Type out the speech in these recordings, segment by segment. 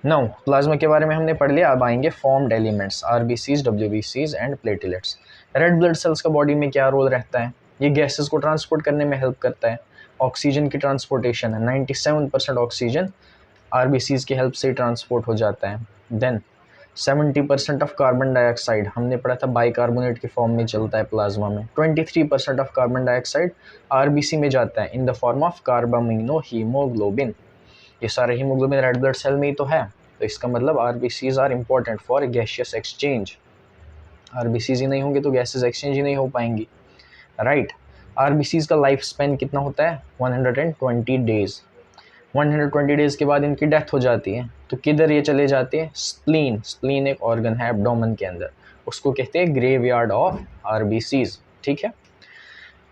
Now plasma के बारे में हमने पढ़ लिया, अब आएंगे फॉर्म्ड एलिमेंट्स, आरबीसीज, डब्ल्यूबीसीज and platelets. Red blood cells का बॉडी में क्या रोल रहता है? ये गैसेस को ट्रांसपोर्ट करने में हेल्प करता है। ऑक्सीजन की ट्रांसपोर्टेशन, 97% ऑक्सीजन आरबीसीज की हेल्प से ट्रांसपोर्ट हो जाता है। देन 70% ऑफ कार्बन डाइऑक्साइड, हमने पढ़ा था बाइकार्बोनेट की फॉर्म में चलता है प्लाज्मा में। 23% ऑफ कार्बन डाइऑक्साइड आरबीसी में जाता है in the form of carbamino haemoglobin. ये सारे हीमोग्लोबिन रेड ब्लड सेल में ही तो है, तो इसका मतलब RBCs are important for gaseous exchange. RBCs ही नहीं होंगे तो गैसेस एक्सचेंज ही नहीं हो पाएंगी, राइट। आरबीसीज का लाइफ स्पेन कितना होता है? 120 डेज। 120 डेज के बाद इनकी डेथ हो जाती है, तो किधर ये चले जाते हैं? स्प्लीन। स्प्लीन एक ऑर्गन है एब्डोमेन के अंदर, उसको कहते हैं ग्रेवयार्ड ऑफ आरबीसीज, ठीक है।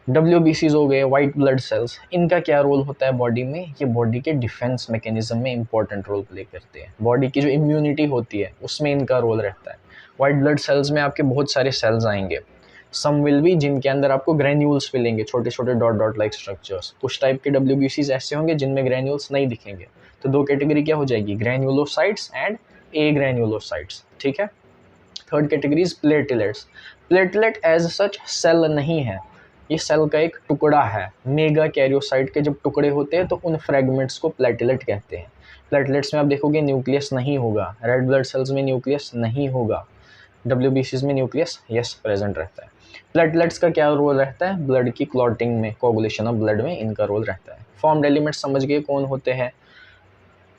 डब्ल्यूबीसीज हो गए, वाइट ब्लड सेल्स, इनका क्या रोल होता है बॉडी में? ये बॉडी के डिफेंस मैकेनिज्म में इंपॉर्टेंट रोल प्ले करते हैं। बॉडी की जो इम्यूनिटी होती है उसमें इनका रोल रहता है। वाइट ब्लड सेल्स में आपके बहुत सारे सेल्स आएंगे, सम विल बी जिनके अंदर आपको ग्रेन्यूल्स मिलेंगे, छोटे छोटे डॉट डॉट लाइक स्ट्रक्चर्स। कुछ टाइप के डब्ल्यूबीसीज ऐसे होंगे जिनमें ग्रेन्यूल्स नहीं दिखेंगे। तो दो कैटेगरी क्या हो जाएगी? ग्रेन्यूलोसाइट्स एंड ए ग्रेन्यूलोसाइट्स, ठीक है। Third category is platelets. Platelet as such cell नहीं है, ये सेल का एक टुकड़ा है। मेगा कैरियोसाइट के जब टुकड़े होते हैं तो उन फ्रेगमेंट्स को प्लेटलेट कहते हैं। प्लेटलेट्स में आप देखोगे न्यूक्लियस नहीं होगा, रेड ब्लड सेल्स में न्यूक्लियस नहीं होगा, डब्ल्यूबीसीज में न्यूक्लियस यस प्रेजेंट रहता है। प्लेटलेट्स का क्या रोल रहता है? ब्लड की क्लॉटिंग में, कोगुलेशन ऑफ ब्लड में इनका रोल रहता है। फॉर्म्ड एलिमेंट्स समझ गए कौन होते हैं,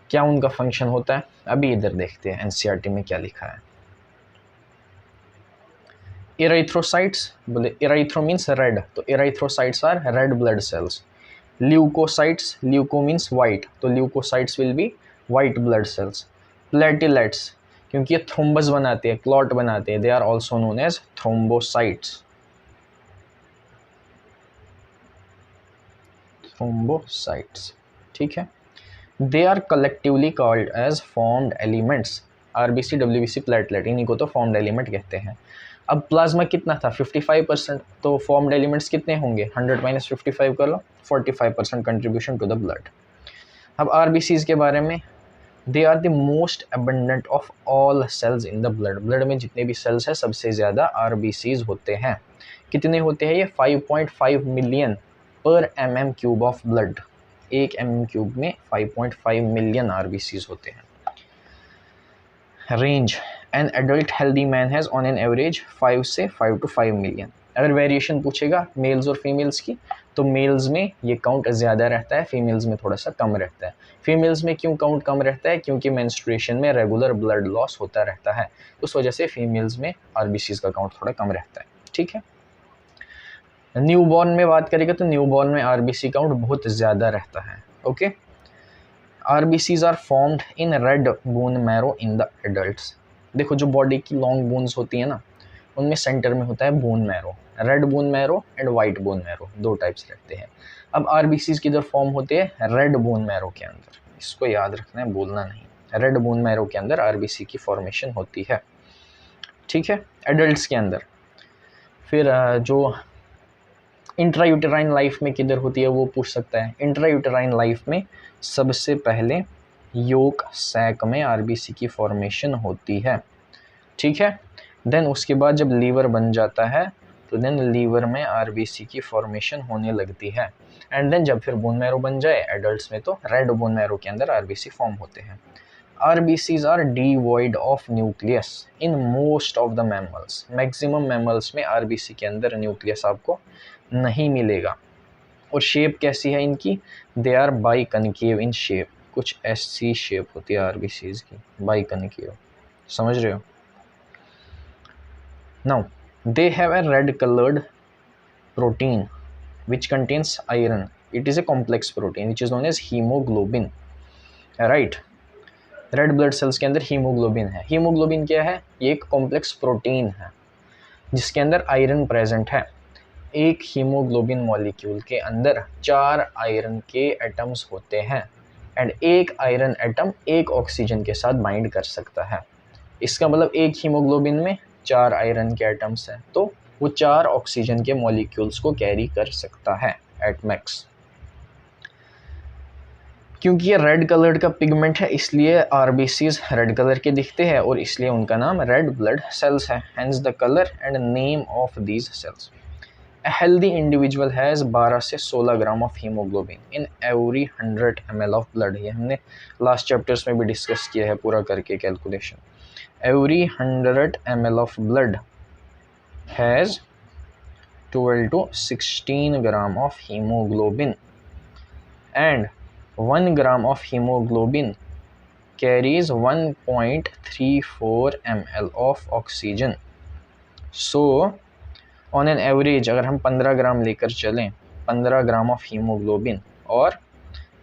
क्या उनका फंक्शन होता है? अभी इधर देखते हैं एनसीईआरटी में क्या लिखा है। इराइथ्रोसाइट्स, बोले इराइथ्रो मीन्स रेड, तो erythrocytes are red blood cells. Leukocytes, leuko means white, तो leukocytes will be white blood cells. Platelets, क्योंकि ये थ्रोम्बस बनाते हैं, क्लॉट बनाते हैं, they are also known as thrombocytes. Thrombocytes, ठीक है। They are collectively called as formed elements. RBC, WBC, platelet, इन्हीं को तो फॉर्म्ड एलिमेंट कहते हैं। अब प्लाज्मा कितना था? 55%, तो फॉर्म्ड एलिमेंट्स कितने होंगे? 100 माइनस 55 कर लो, 45% कंट्रीब्यूशन टू द ब्लड। अब आरबीसीज के बारे में, they are the most abundant of all cells in the blood. Blood में जितने भी सेल्स हैं सबसे ज़्यादा आरबीसीज होते हैं। कितने होते हैं ये? 5.5 मिलियन पर mm³ ऑफ ब्लड। एक mm³ में 5.5 मिलियन आरबीसीज होते हैं। Range, an adult healthy man has on an average 5 से 5 to 5 मिलियन। अगर वेरिएशन पूछेगा मेल्स और फीमेल्स की, तो मेल्स में ये काउंट ज़्यादा रहता है, फीमेल्स में थोड़ा सा कम रहता है। फीमेल्स में क्यों काउंट कम रहता है? क्योंकि मेंस्ट्रुएशन में रेगुलर ब्लड लॉस होता रहता है, उस वजह से फीमेल्स में आरबीसीज का काउंट थोड़ा कम रहता है, ठीक है। न्यूबॉर्न में बात करेंगे तो न्यूबॉर्न में आरबीसी काउंट बहुत ज़्यादा रहता है, okay. RBCs are formed in red bone marrow in the adults. देखो जो बॉडी की लॉन्ग बोन्स होती है ना, उनमें सेंटर में होता है bone marrow, red bone marrow and white bone marrow, दो टाइप्स रहते हैं। अब आरबीसीज किधर फॉर्म होते हैं? रेड बोन मैरो के अंदर, इसको याद रखना है, बोलना नहीं। रेड बोन मैरो के अंदर आरबीसी की फॉर्मेशन होती है, ठीक है, एडल्ट्स के अंदर। फिर जो इंट्रायूटेराइन लाइफ में किधर होती है वो पूछ सकता है। इंट्रायूटेराइन लाइफ में सबसे पहले योक सैक में आरबीसी की फॉर्मेशन होती है, ठीक है। देन उसके बाद जब लीवर बन जाता है तो देन लीवर में आरबीसी की फॉर्मेशन होने लगती है। एंड देन जब फिर बोन मैरो बन जाए एडल्ट्स में, तो रेड बोन मैरो के अंदर आरबीसी फॉर्म होते हैं। RBCs are devoid of nucleus in most of the mammals. Maximum mammals में RBC के अंदर न्यूक्लियस आपको नहीं मिलेगा। और शेप कैसी है इनकी? They are biconcave in shape, कुछ ऐसी शेप होती है RBCs की, बाइकनकेव, समझ रहे हो? Now they have a red colored protein which contains iron. It is a complex protein which is known as hemoglobin, right? Red blood sales के अंदर हीमोग्लोबिन है। हीमोग्लोबिन क्या है? ये एक कॉम्प्लेक्स प्रोटीन है जिसके अंदर आयरन प्रेजेंट है। एक हीमोग्लोबिन मॉलिक्यूल के अंदर 4 आयरन के एटम्स होते हैं एंड एक आयरन एटम एक ऑक्सीजन के साथ बाइंड कर सकता है। इसका मतलब एक हीमोग्लोबिन में 4 आयरन के एटम्स हैं, तो वो 4 ऑक्सीजन के मॉलिक्यूल्स को कैरी कर सकता है एट मैक्स। क्योंकि ये रेड कलर का पिगमेंट है इसलिए आरबीसीज रेड कलर के दिखते हैं और इसलिए उनका नाम रेड ब्लड सेल्स है, hence the colour and name of these cells. A healthy individual has 12 से 16 gram of haemoglobin in every 100 ml of blood. ये हमने लास्ट चैप्टर्स में भी डिस्कस किया है पूरा करके calculation. Every 100 ml of blood has 12 to 16 gram of haemoglobin and 1 gram of haemoglobin carries 1.34 ml of oxygen. So on an average अगर हम 15 ग्राम लेकर चलें, 15 ग्राम ऑफ हीमोग्लोबिन, और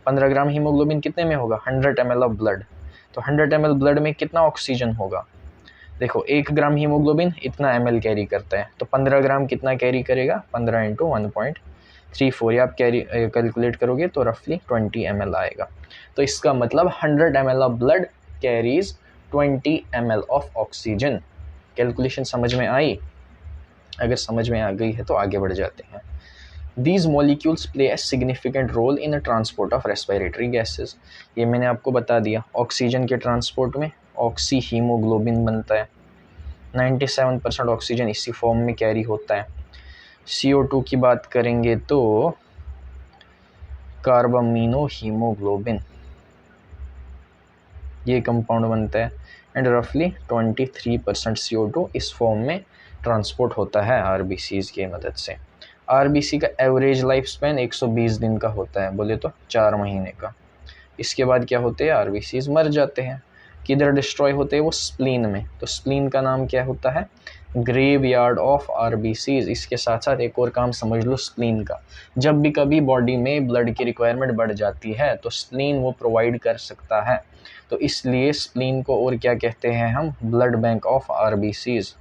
15 ग्राम हीमोग्लोबिन कितने में होगा 100 ml ऑफ ब्लड, तो 100 ml ब्लड में कितना ऑक्सीजन होगा। देखो 1 ग्राम हीमोग्लोबिन इतना ml कैरी करता है, तो 15 ग्राम कितना कैरी करेगा 15 इंटू 1.34, ये आप कैरी कैलकुलेट करोगे तो रफली 20 ml आएगा। तो इसका मतलब 100 ml of blood carries 20 ml of oxygen. Calculation समझ में आई? अगर समझ में आ गई है तो आगे बढ़ जाते हैं। These molecules play a significant role in the transport of respiratory gases। ये मैंने आपको बता दिया, ऑक्सीजन के ट्रांसपोर्ट में ऑक्सी हीमोग्लोबिन बनता है, 97% ऑक्सीजन इसी फॉर्म में कैरी होता है। CO2 की बात करेंगे तो कार्बामिनो हीमोग्लोबिन ये कंपाउंड बनता है एंड रफली 23% CO2 इस फॉर्म में ट्रांसपोर्ट होता है आरबीसीज की मदद से। आरबीसी का एवरेज लाइफ स्पैन 120 दिन का होता है, बोले तो 4 महीने का। इसके बाद क्या होते हैं आरबीसीज मर जाते हैं। किधर डिस्ट्रॉय होते हैं वो स्प्लीन में, तो स्प्लीन का नाम क्या होता है ग्रेवयार्ड ऑफ आरबीसीज। इसके साथ साथ एक और काम समझ लो स्प्लीन का, जब भी कभी बॉडी में ब्लड की रिक्वायरमेंट बढ़ जाती है तो स्प्लीन वो प्रोवाइड कर सकता है, तो इसलिए स्प्लीन को और क्या कहते हैं हम blood bank of RBCs.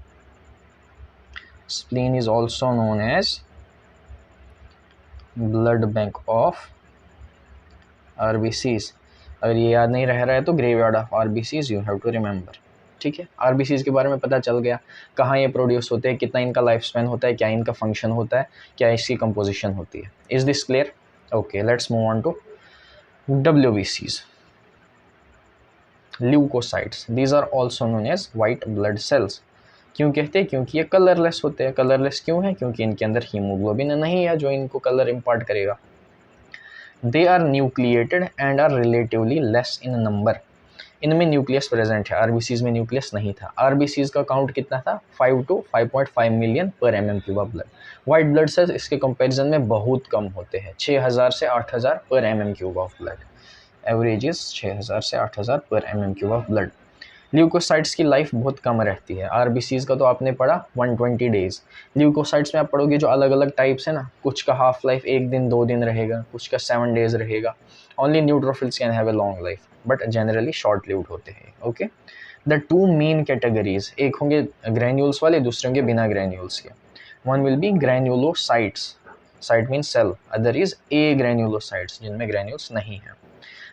Spleen is also known as blood bank of RBCs। अगर ये याद नहीं रह रहा है तो graveyard of RBCs you have to remember. ठीक है, RBCs के बारे में पता चल गया, कहाँ ये प्रोड्यूस होते हैं, कितना इनका लाइफ स्पैन होता है, क्या इनका फंक्शन होता है, क्या इसकी कंपोजिशन होती है। Is this clear? Okay, let's move on to WBCs। Leukocytes, these are also known as white blood cells. क्यों कहते हैं? क्योंकि ये कलरलेस होते हैं। कलरलेस क्यों है? क्योंकि इनके अंदर हीमोग्लोबिन नहीं है जो इनको कलर इम्पार्ट करेगा। They are nucleated and are relatively less in number. इनमें न्यूक्लियस प्रेजेंट है, आरबीसीज में न्यूक्लियस नहीं था। आरबीसीज का काउंट कितना था 5 to 5.5 मिलियन पर mm³ of blood. White blood sales इसके कंपैरिजन में बहुत कम होते हैं, 6000 से 8000 पर mm³ of blood. Average is 6000 से 8000 पर mm³ ऑफ ब्लड। ल्यूकोसाइट्स की लाइफ बहुत कम रहती है। आरबीसीज का तो आपने पढ़ा 120 डेज। ल्यूकोसाइट्स में आप पढ़ोगे जो अलग अलग टाइप्स है ना, कुछ का हाफ लाइफ 1 दिन 2 दिन रहेगा, कुछ का 7 डेज रहेगा। Only neutrophils can have a long life but generally short lived होते हैं। ओके, द 2 मेन कैटेगरीज, एक होंगे ग्रैन्यूल्स वाले, दूसरे होंगे बिना ग्रैन्यूल्स के। One will be granulocytes, cyte mean cell, other is a granulocytes जिनमें ग्रैन्यूल्स नहीं है।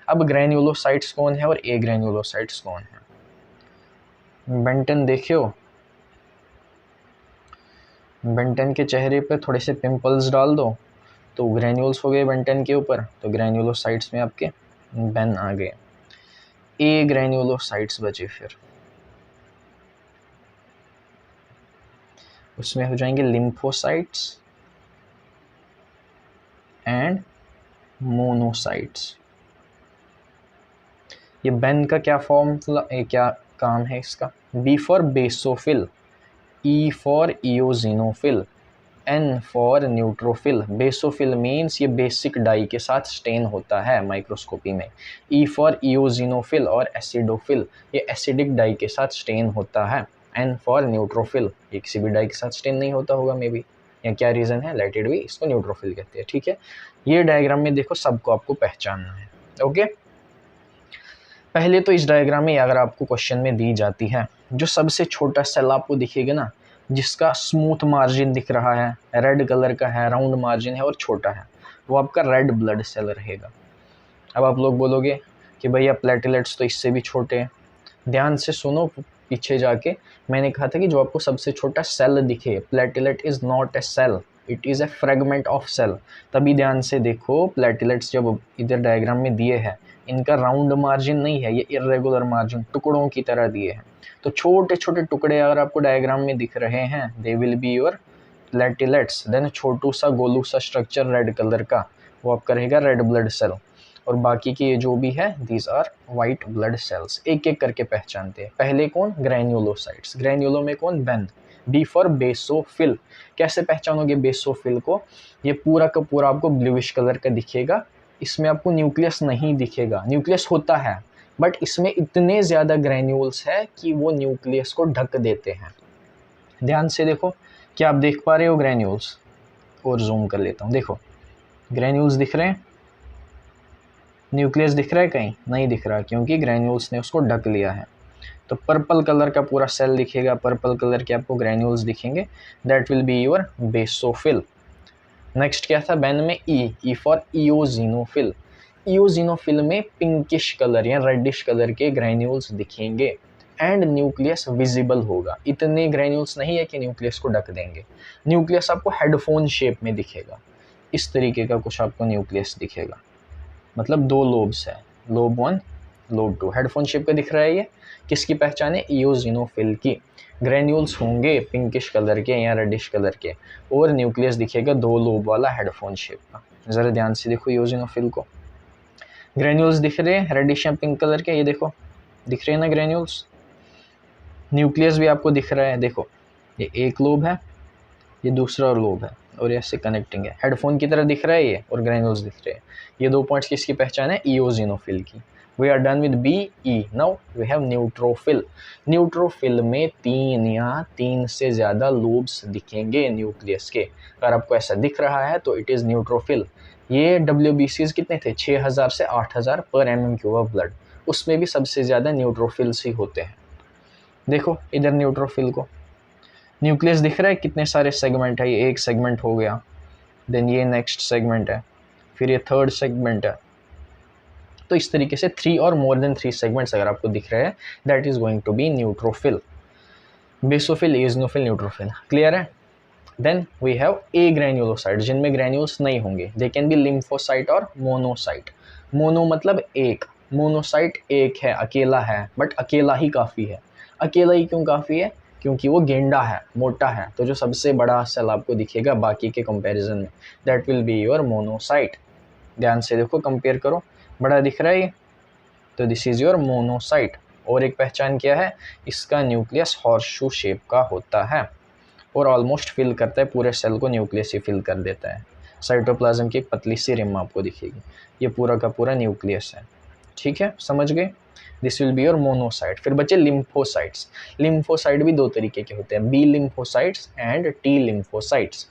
अब ग्रैन्यूलोसाइट्स कौन है और ए ग्रैन्यूलोसाइट्स कौन है? बेंटन देखियो, बेंटन के चेहरे पे थोड़े से पिंपल्स डाल दो तो ग्रैन्यूल्स हो गए बेंटन के ऊपर, तो ग्रैन्यूलोसाइट्स में आपके बेन आ गए। ए ग्रैन्यूलोसाइट्स बचे, फिर उसमें हो जाएंगे लिम्फोसाइट्स एंड मोनोसाइट्स। ये बेन का क्या क्या काम है इसका? B for basophil, E for eosinophil, N for neutrophil. Basophil means ये बेसिक डाई के साथ स्टेन होता है माइक्रोस्कोपी में। ई फॉर इओजिनोफिल और एसिडोफिल, ये एसिडिक डाई के साथ स्टेन होता है। एन फॉर न्यूट्रोफिल, ये किसी भी डाई के साथ स्टेन नहीं होता होगा मे बी, या क्या रीज़न है, लेट इट बी, इसको न्यूट्रोफिल कहते हैं। ठीक है, ये डायग्राम में देखो सबको आपको पहचानना है। ओके, पहले तो इस डायग्राम में अगर आपको क्वेश्चन में दी जाती है, जो सबसे छोटा सेल आपको दिखेगा ना, जिसका स्मूथ मार्जिन दिख रहा है, रेड कलर का है, राउंड मार्जिन है और छोटा है, वो आपका रेड ब्लड सेल रहेगा। अब आप लोग बोलोगे कि भैया प्लेटलेट्स तो इससे भी छोटे हैं। ध्यान से सुनो, पीछे जाके मैंने कहा था कि जो आपको सबसे छोटा सेल दिखे, platelet is not a cell, it is a fragment of cell. तभी ध्यान से देखो, प्लेटलेट्स जब इधर डायग्राम में दिए हैं, इनका राउंड मार्जिन नहीं है, ये इरेगुलर मार्जिन टुकड़ों की तरह दिए हैं। तो छोटे छोटे टुकड़े अगर आपको डायग्राम में दिख रहे हैं, they will be your platelets. Then छोटू सा गोलू सा स्ट्रक्चर रेड कलर का, वो आपका रहेगा रेड ब्लड सेल। और बाकी के ये जो भी है, these are white blood cells. एक एक करके पहचानते हैं। पहले कौन? ग्रैन्युलोसाइट्स। ग्रैन्युलो में कौन? बेन। B for basophil. कैसे पहचानोगे बेसोफिल को? ये पूरा का पूरा आपको ब्लूइश कलर का दिखेगा, इसमें आपको न्यूक्लियस नहीं दिखेगा। न्यूक्लियस होता है बट इसमें इतने ज़्यादा ग्रैन्यूल्स है कि वो न्यूक्लियस को ढक देते हैं। ध्यान से देखो, क्या आप देख पा रहे हो ग्रैन्यूल्स? और जूम कर लेता हूँ, देखो ग्रैन्यूल्स दिख रहे हैं। न्यूक्लियस दिख रहा है? कहीं नहीं दिख रहा, क्योंकि ग्रैन्यूल्स ने उसको ढक लिया है। तो पर्पल कलर का पूरा सेल दिखेगा, पर्पल कलर के आपको ग्रैन्यूल्स दिखेंगे, that will be your basophil. Next क्या था बेन में? E for eosinophil. इओजिनोफिल में पिंकिश कलर या रेडिश कलर के ग्रैन्यूल्स दिखेंगे एंड न्यूक्लियस विजिबल होगा। इतने ग्रैन्यूल्स नहीं है कि न्यूक्लियस को ढक देंगे। न्यूक्लियस आपको हेडफोन शेप में दिखेगा, इस तरीके का कुछ आपको न्यूक्लियस दिखेगा। मतलब 2 लोब्स है, लोब 1 लोब 2। हेडफोन शेप का दिख रहा है। ये किसकी पहचान है? इओजिनोफिल की। ग्रैन्यूल्स होंगे पिंकिश कलर के या रेडिश कलर के, और न्यूक्लियस दिखेगा 2 लोब वाला हेडफोन शेप का। ज़रा ध्यान से देखो इओजिनोफिल को। ग्रैन्यूल्स दिख रहे हैं रेडिश या पिंक कलर के, ये देखो दिख रहे हैं ना ग्रैन्यूल्स। न्यूक्लियस भी आपको दिख रहा है, देखो ये एक लोब है, ये दूसरा लोब है, और ऐसे कनेक्टिंग है। हेडफोन की तरह दिख रहा है ये, और ग्रैन्यूल्स दिख रहे हैं। ये 2 पॉइंट्स किसकी पहचान है? इओजिनोफिल की। We are done with B E. Now we have neutrophil. Neutrophil में 3 या 3 से ज़्यादा लोब्स दिखेंगे न्यूक्लियस के। अगर आपको ऐसा दिख रहा है तो इट इज़ न्यूट्रोफिल। ये WBCs कितने थे? 6000 से 8000 पर mm³ ऑफ ब्लड। उसमें भी सबसे ज़्यादा न्यूट्रोफिल्स ही होते हैं। देखो इधर न्यूट्रोफिल को, न्यूक्लियस दिख रहा है कितने सारे सेगमेंट है। ये एक सेगमेंट हो गया, देन ये नेक्स्ट सेगमेंट है, फिर ये थर्ड सेगमेंट है। तो इस तरीके से 3 और मोर देन 3 सेगमेंट्स अगर आपको दिख रहे हैं, that is going to be neutrophil. Basophil, eosinophil, neutrophil. Clear है? Then we have agranulocyte, जिनमें ग्रैन्यूल्स नहीं होंगे। दे कैन बी लिम्फोसाइट और मोनोसाइट। मोनो मतलब एक, मोनोसाइट एक है, अकेला है, बट अकेला ही काफ़ी है। अकेला ही क्यों काफ़ी है? क्योंकि वो गेंडा है, मोटा है। तो जो सबसे बड़ा सेल आपको दिखेगा बाकी के कंपैरिजन में, that will be your monocyte. ध्यान से देखो, कंपेयर करो, बड़ा दिख रहा है ये, तो दिस इज योर मोनोसाइट। और एक पहचान क्या है? इसका न्यूक्लियस हॉर्सशू शेप का होता है और ऑलमोस्ट फिल करता है पूरे सेल को, न्यूक्लियस ही फिल कर देता है। साइटोप्लाज्म की एक पतली सी रिम आपको दिखेगी, ये पूरा का पूरा न्यूक्लियस है। ठीक है, समझ गए? This will be your monocyte. फिर बचे लिम्फोसाइट्स। लिम्फोसाइट भी 2 तरीके के होते हैं, B lymphocytes and T lymphocytes.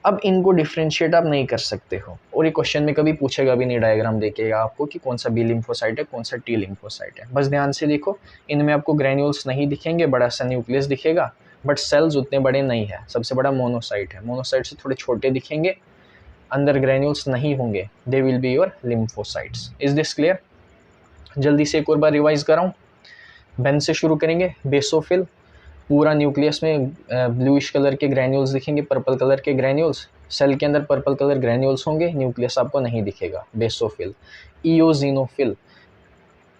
अब इनको डिफ्रेंशिएट आप नहीं कर सकते हो, और ये क्वेश्चन में कभी पूछेगा भी नहीं, डायग्राम देखेगा आपको कि कौन सा बी लिम्फोसाइट है, कौन सा टी लिम्फोसाइट है। बस ध्यान से देखो, इनमें आपको ग्रैन्यूल्स नहीं दिखेंगे, बड़ा सा न्यूक्लियस दिखेगा, बट सेल्स उतने बड़े नहीं है। सबसे बड़ा मोनोसाइट है, मोनोसाइट से थोड़े छोटे दिखेंगे, अंदर ग्रैन्यूल्स नहीं होंगे, दे will be your lymphocytes. Is this clear? जल्दी से एक और बार रिवाइज कराऊं। बेन से शुरू करेंगे। बेसोफिल, पूरा न्यूक्लियस में ब्लूइश कलर के ग्रैन्यूल्स दिखेंगे, पर्पल कलर के ग्रैन्यूल्स। सेल के अंदर पर्पल कलर ग्रैन्यूल्स होंगे, न्यूक्लियस आपको नहीं दिखेगा, बेसोफिल। इओजिनोफिल,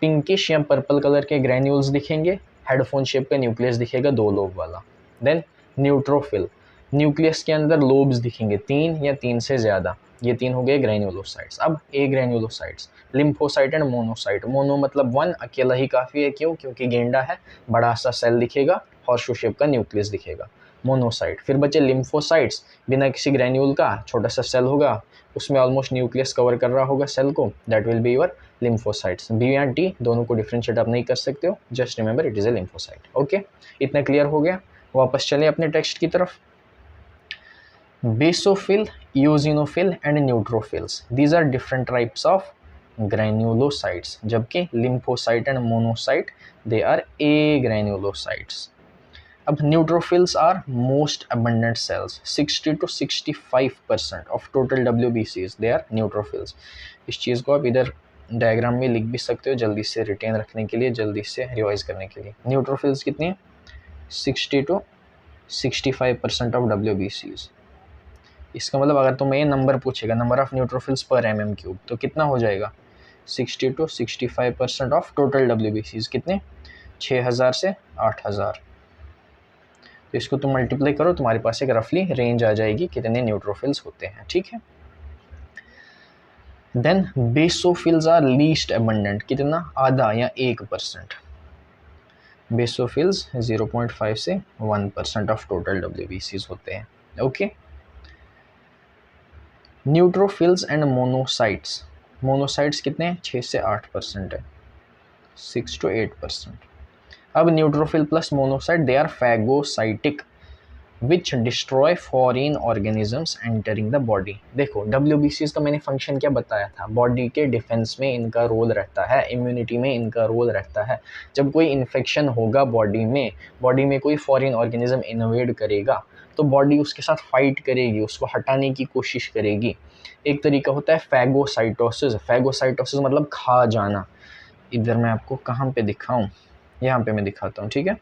पिंकिश या पर्पल कलर के ग्रैन्यूल्स दिखेंगे, हेडफोन शेप का न्यूक्लियस दिखेगा 2 लोब वाला। देन न्यूट्रोफिल, न्यूक्लियस के अंदर लोब्स दिखेंगे 3 या 3 से ज़्यादा, ये 3 हो गए ग्रैन्युलोसाइट्स। अब agranulocytes, lymphocyte and monocyte. Mono मतलब 1, अकेला ही काफ़ी है। क्यों? क्योंकि गेंडा है, बड़ा सा सेल दिखेगा, हॉर्सशू शेप का न्यूक्लियस दिखेगा, मोनोसाइट। फिर बचे लिम्फोसाइट्स, बिना किसी ग्रैन्यूल का छोटा सा सेल होगा, उसमें ऑलमोस्ट न्यूक्लियस कवर कर रहा होगा सेल को, that will be your lymphocytes. B and T दोनों को डिफ्रेंशिएट आप नहीं कर सकते हो, just remember it is a lymphocyte. Okay, इतना क्लियर हो गया? वापस चलें अपने टेक्स्ट की तरफ। Basophil, eosinophil and neutrophils. These are different types of granulocytes. जबकि lymphocyte and monocyte, they are agranulocytes. अब neutrophils are most abundant cells. 60 to 65% of total WBCs, they are neutrophils. इस चीज़ को आप इधर डायग्राम में लिख भी सकते हो, जल्दी से रिटेन रखने के लिए, जल्दी से रिवाइज करने के लिए। न्यूट्रोफिल्स कितनी है? 60 to 65% ऑफ WBCs। इसका मतलब अगर तुम्हें ये नंबर पूछेगा नंबर ऑफ न्यूट्रोफिल्स पर mm3 तो कितना हो जाएगा 60 to 65% ऑफ टोटल WBCs। कितने 6000 से 8000। तो इसको तुम मल्टीप्लाई करो, तुम्हारे पास एक रफली रेंज आ जाएगी कितने न्यूट्रोफिल्स होते हैं। ठीक है। Then basophils are least abundant. कितना आधा या 1%। बेसोफिल्स 0.5 से 1% ऑफ टोटल WBCs होते हैं। Okay. Neutrophils and monocytes. Monocytes कितने हैं 6 से 8% है, 6 to 8%। अब neutrophil plus monocyte they are phagocytic which destroy foreign organisms entering the body. देखो WBCs का मैंने फंक्शन क्या बताया था, बॉडी के डिफेंस में इनका रोल रहता है, इम्यूनिटी में इनका रोल रहता है। जब कोई इन्फेक्शन होगा बॉडी में कोई फॉरेन ऑर्गेनिज्म इन्वेड करेगा तो बॉडी उसके साथ फाइट करेगी, उसको हटाने की कोशिश करेगी। एक तरीका होता है फैगोसाइटोसिस। फैगोसाइटोसिस मतलब खा जाना। इधर मैं आपको कहाँ पे दिखाऊं, यहाँ पे मैं दिखाता हूँ। ठीक है।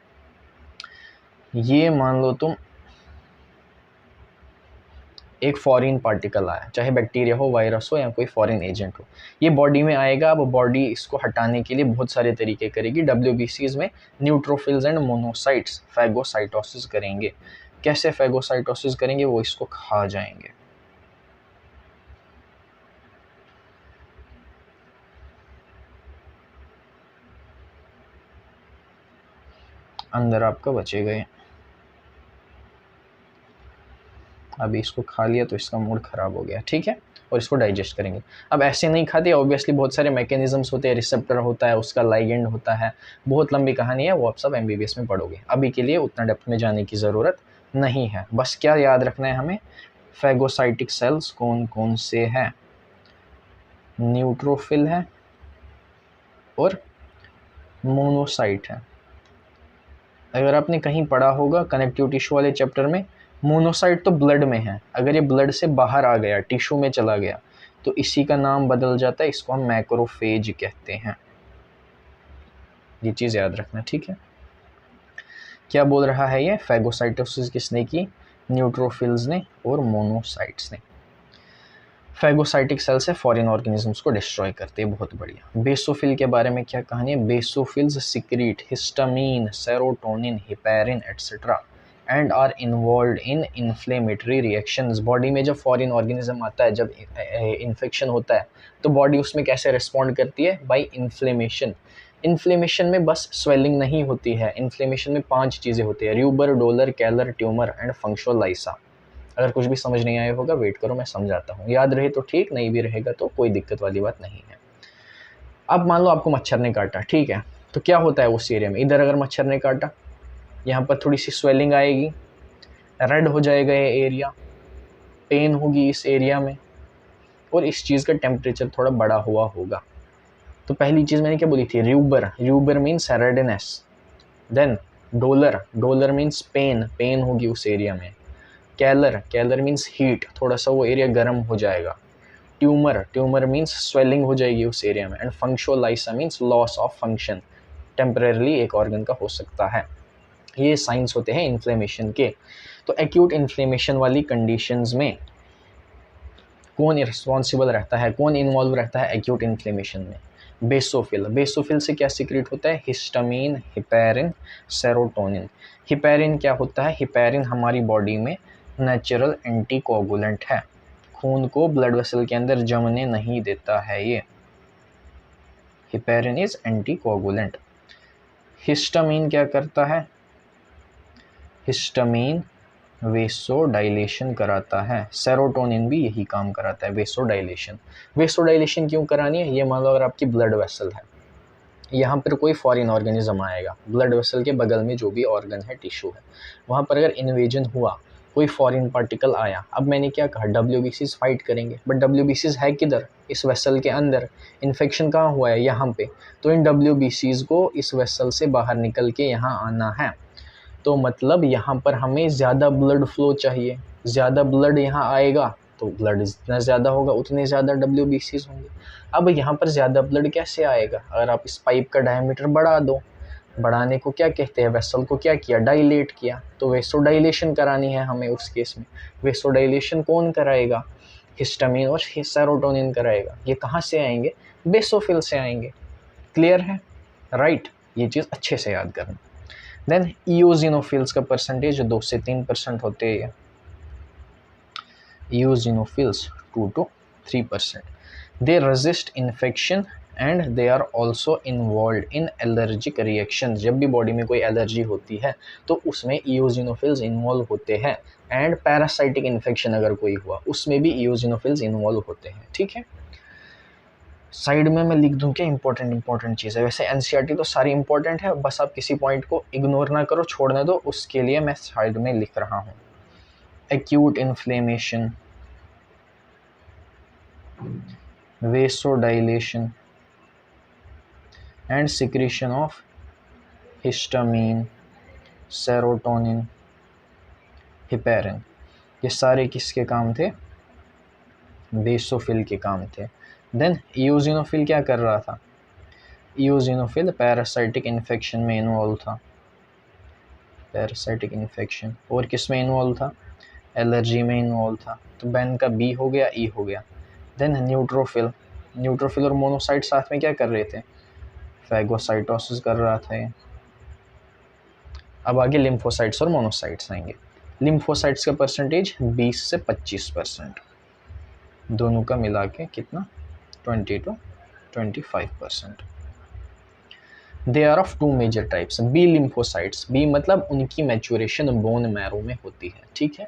ये मान लो तुम एक फॉरेन पार्टिकल आया, चाहे बैक्टीरिया हो, वायरस हो या कोई फॉरेन एजेंट हो, ये बॉडी में आएगा। अब बॉडी इसको हटाने के लिए बहुत सारे तरीके करेगी। WBCs में न्यूट्रोफिल्स एंड मोनोसाइट्स फैगोसाइटोसिस करेंगे। कैसे फैगोसाइटोसिस करेंगे, वो इसको खा जाएंगे। अंदर आपका बचे गए, अभी इसको खा लिया तो इसका मूड ख़राब हो गया। ठीक है। और इसको डाइजेस्ट करेंगे। अब ऐसे नहीं खाते, ऑब्वियसली बहुत सारे मैकेनिज्म्स होते हैं, रिसेप्टर होता है, उसका लाइगेंड होता है, बहुत लंबी कहानी है, वो आप सब MBBS में पढ़ोगे। अभी के लिए उतना डेप्थ में जाने की ज़रूरत नहीं है। बस क्या याद रखना है हमें, फैगोसाइटिक सेल्स कौन कौन से हैं, न्यूट्रोफिल है और मोनोसाइट है। अगर आपने कहीं पढ़ा होगा कनेक्टिव टिश्यू वाले चैप्टर में, मोनोसाइट तो ब्लड में है, अगर ये ब्लड से बाहर आ गया, टिश्यू में चला गया, तो इसी का नाम बदल जाता है, इसको हम मैक्रोफेज कहते हैं। ये चीज़ याद रखना। ठीक है। क्या बोल रहा है ये, फैगोसाइटोसिस किसने की, न्यूट्रोफिल्स ने और मोनोसाइट्स ने। फैगोसाइटिक सेल से फॉरेन ऑर्गेनिजम्स को डिस्ट्रॉय करते हैं। बहुत बढ़िया। बेसोफिल के बारे में क्या कहानी है, basophils secrete histamine, serotonin, heparin etcetera and are involve in inflammatory reactions. Body में जब फॉरेन ऑर्गेनिज्म आता है, जब इन्फेक्शन होता है, तो बॉडी उसमें कैसे रिस्पॉन्ड करती है, बाय इन्फ्लेमेशन। इन्फ्लेमेशन में बस स्वेलिंग नहीं होती है, इन्फ्लेमेशन में 5 चीज़ें होती है, र्यूबर, डोलर, कैलर, ट्यूमर एंड फंक्शनलाइसा। अगर कुछ भी समझ नहीं आया होगा वेट करो, मैं समझाता हूँ। याद रहे तो ठीक, नहीं भी रहेगा तो कोई दिक्कत वाली बात नहीं है। अब मान लो आपको मच्छर ने काटा, ठीक है, तो क्या होता है उस एरिया में, इधर अगर मच्छर ने काटा, यहाँ पर थोड़ी सी स्वेलिंग आएगी, रेड हो जाएगा ये एरिया, पेन होगी इस एरिया में, और इस चीज़ का टेम्परेचर थोड़ा बड़ा हुआ होगा। तो पहली चीज़ मैंने क्या बोली थी, rubor, rubor means redness. Then dolor, dolor means pain, pain होगी उस एरिया में। कैलर, कैलर मीन्स हीट, थोड़ा सा वो एरिया गर्म हो जाएगा। ट्यूमर, ट्यूमर मीन्स स्वेलिंग हो जाएगी उस एरिया में। And functio laesa means loss of function, temporarily एक ऑर्गन का हो सकता है। ये साइंस होते हैं इन्फ्लेमेशन के। तो एक्यूट इन्फ्लेमेशन वाली कंडीशंस में कौन रिस्पॉन्सिबल रहता है, कौन इन्वॉल्व रहता है एक्यूट इन्फ्लेमेशन में, बेसोफिल। बेसोफिल से क्या सिक्रेट होता है, हिस्टामीन, हिपैरिन, सेरोटोनिन। हिपैरिन क्या होता है, हिपैरिन हमारी बॉडी में नेचुरल एंटीकोगुलेंट है, खून को ब्लड वेसल के अंदर जमने नहीं देता है ये। Heparin is anticoagulant. हिस्टामीन क्या करता है, हिस्टामीन वेसोडाइलेशन कराता है। सेरोटोनिन भी यही काम कराता है, वेसोडाइलेशन। वेसोडाइलेशन क्यों करानी है, ये मान लो अगर आपकी ब्लड वेसल है, यहाँ पर कोई फॉरेन ऑर्गेनिज्म आएगा, ब्लड वेसल के बगल में जो भी ऑर्गन है, टिश्यू है, वहाँ पर अगर इन्वेजन हुआ, कोई फॉरेन पार्टिकल आया, अब मैंने क्या कहा, WBCs फाइट करेंगे, बट WBCs है किधर, इस वेसल के अंदर। इन्फेक्शन कहाँ हुआ है, यहाँ पे। तो इन WBCs को इस वेसल से बाहर निकल के यहाँ आना है। तो मतलब यहाँ पर हमें ज़्यादा ब्लड फ्लो चाहिए, ज़्यादा ब्लड यहाँ आएगा तो ब्लड जितना ज़्यादा होगा उतने ज़्यादा WBCs होंगे। अब यहाँ पर ज़्यादा ब्लड कैसे आएगा, अगर आप इस पाइप का डायमीटर बढ़ा दो, बढ़ाने को क्या कहते हैं, वेसल को क्या किया, डाइलेट किया, तो वेसोडाइलेशन करानी है हमें उस केस में। वेसोडाइलेशन कौन कराएगा, हिस्टामिन और सेरोटोनिन कराएगा। ये कहाँ से आएंगे, बेसोफिल से आएंगे। क्लियर है, राइट, ये चीज़ अच्छे से याद करना। देन इओजिनोफिल्स का परसेंटेज 2 से 3% होते हैं। Eosinophils 2 to 3%। They resist infection and they are also involve in allergic reaction. जब भी बॉडी में कोई एलर्जी होती है तो उसमें इओजिनोफिल्स इन्वॉल्व होते हैं। एंड पैरासाइटिक इन्फेक्शन अगर कोई हुआ उसमें भी इओजिनोफिल्स इन्वॉल्व होते हैं। ठीक है, साइड में मैं लिख दूं क्या इंपॉर्टेंट चीज़ है। वैसे एनसीईआरटी तो सारी इंपॉर्टेंट है, बस आप किसी पॉइंट को इग्नोर ना करो, छोड़ने दो, उसके लिए मैं साइड में लिख रहा हूँ। Acute inflammation, vasodilation and secretion of histamine, serotonin, heparin, ये सारे किसके काम थे, बेसोफिल के काम थे। देन इओजिनोफिल क्या कर रहा था, इओजिनोफिल पैरासाइटिक इन्फेक्शन में इन्वॉल्व था। पैरासाइटिक इन्फेक्शन और किस में इन्वॉल्व था, एलर्जी में इन्वॉल्व था। तो बेन का बी हो गया, ई हो गया। देन न्यूट्रोफिल, न्यूट्रोफिल और मोनोसाइट साथ में क्या कर रहे थे, फैगोसाइटोसिस कर रहा था ये। अब आगे लिम्फोसाइट्स और मोनोसाइट्स आएंगे। लिम्फोसाइट्स का परसेंटेज 20 से 25%, दोनों का मिला के कितना, 20 to 25%। They are of 2 major types. B lymphocytes, B मतलब उनकी मैच्योरेशन बोन मैरो में होती है। ठीक है,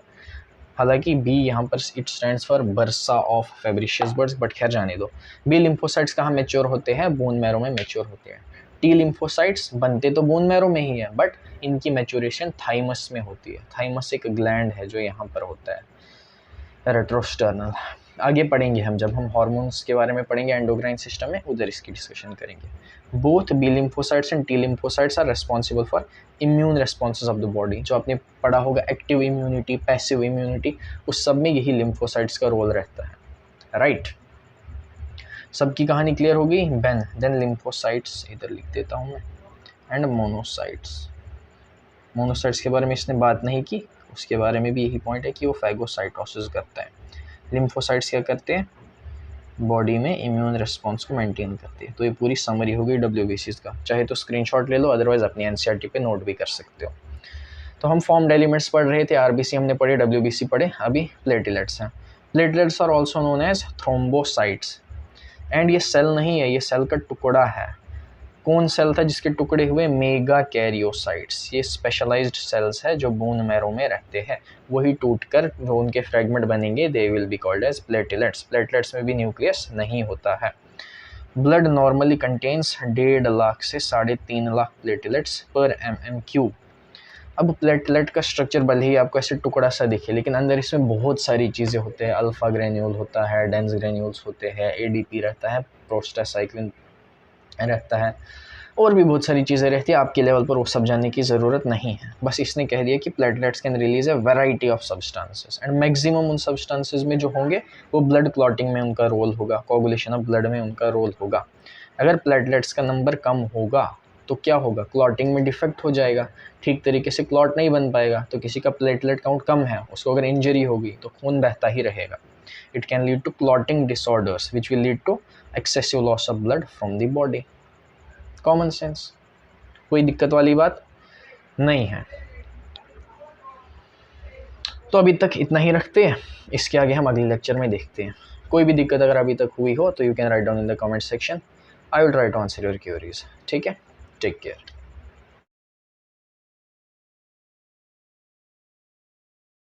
हालांकि बी यहाँ पर it stands for bursa of Fabricius birds, but खैर जाने दो। बी लिम्फोसाइट्स कहाँ मैच्योर होते हैं, बोन मैरो में मैच्योर होते हैं। टी लिम्फोसाइट्स बनते तो बोन मैरो में ही है, बट इनकी मैच्योरेशन थाइमस में होती है। थाइमस एक ग्लैंड है जो यहाँ पर होता है, रेट्रोस्टर्नल। आगे पढ़ेंगे हम, जब हम हार्मोन्स के बारे में पढ़ेंगे एंडोक्राइन सिस्टम में, उधर इसकी डिस्कशन करेंगे। Both B lymphocytes and T lymphocytes are responsible for immune responses of the body. जो आपने पढ़ा होगा एक्टिव इम्यूनिटी, पैसिव इम्यूनिटी, उस सब में यही लिम्फोसाइट्स का रोल रहता है। राइट, सबकी कहानी क्लियर होगी। देन लिम्फोसाइट्स इधर लिख देता हूँ मैं, एंड मोनोसाइट्स। मोनोसाइट्स के बारे में इसने बात नहीं की, उसके बारे में भी यही पॉइंट है कि वो फैगोसाइटोसिस करता है। लिम्फोसाइट्स क्या करते हैं, बॉडी में इम्यून रिस्पॉन्स को मेंटेन करते हैं। तो ये पूरी समरी हो गई डब्ल्यूबीसीज का। चाहे तो स्क्रीनशॉट ले लो, अदरवाइज अपनी एनसीईआरटी पे नोट भी कर सकते हो। तो हम फॉर्म्ड एलिमेंट्स पढ़ रहे थे, आरबीसी हमने पढ़े, डब्ल्यूबीसी पढ़े, अभी प्लेटलेट्स हैं। Platelets are also known as thrombocytes. And ये सेल नहीं है, ये सेल का टुकड़ा है। कौन सेल था जिसके टुकड़े हुए, मेगा कैरियोसाइट्स। ये स्पेशलाइज्ड सेल्स है जो बोन मैरो में रहते हैं। वही टूटकर जो उनके फ्रेगमेंट बनेंगे, they will be called as platelets. Platelets में भी न्यूक्लियस नहीं होता है। ब्लड नॉर्मली कंटेन्स 1.5 लाख से 3.5 लाख प्लेटलेट्स पर mm³। अब प्लेटलेट का स्ट्रक्चर भले ही आपको ऐसे टुकड़ा सा दिखे, लेकिन अंदर इसमें बहुत सारी चीज़ें होते हैं। अल्फा ग्रेन्यूल होता है, डेंस ग्रेन्यूल्स होते हैं, एडीपी रहता है, प्रोस्टासाइक्लिन रहता है, और भी बहुत सारी चीज़ें रहती है। आपके लेवल पर वो सब जानने की ज़रूरत नहीं है। बस इसने कह दिया कि platelets can release a variety of substances, and maximum उन सब्सटेंसेस में जो होंगे वो ब्लड क्लॉटिंग में उनका रोल होगा, कोगुलेशन ऑफ ब्लड में उनका रोल होगा। अगर प्लेटलेट्स का नंबर कम होगा तो क्या होगा, क्लॉटिंग में डिफेक्ट हो जाएगा, ठीक तरीके से क्लॉट नहीं बन पाएगा। तो किसी का प्लेटलेट काउंट कम है, उसको अगर इंजरी होगी तो खून बहता ही रहेगा। It can lead to clotting disorders which will lead to excessive loss of blood from the body. Common sense, कोई दिक्कत वाली बात नहीं है। तो अभी तक इतना ही रखते हैं, इसके आगे हम अगले लेक्चर में देखते हैं। कोई भी दिक्कत अगर अभी तक हुई हो तो you can write down in the comment section, I will try to answer your queries. ठीक है, टेक केयर।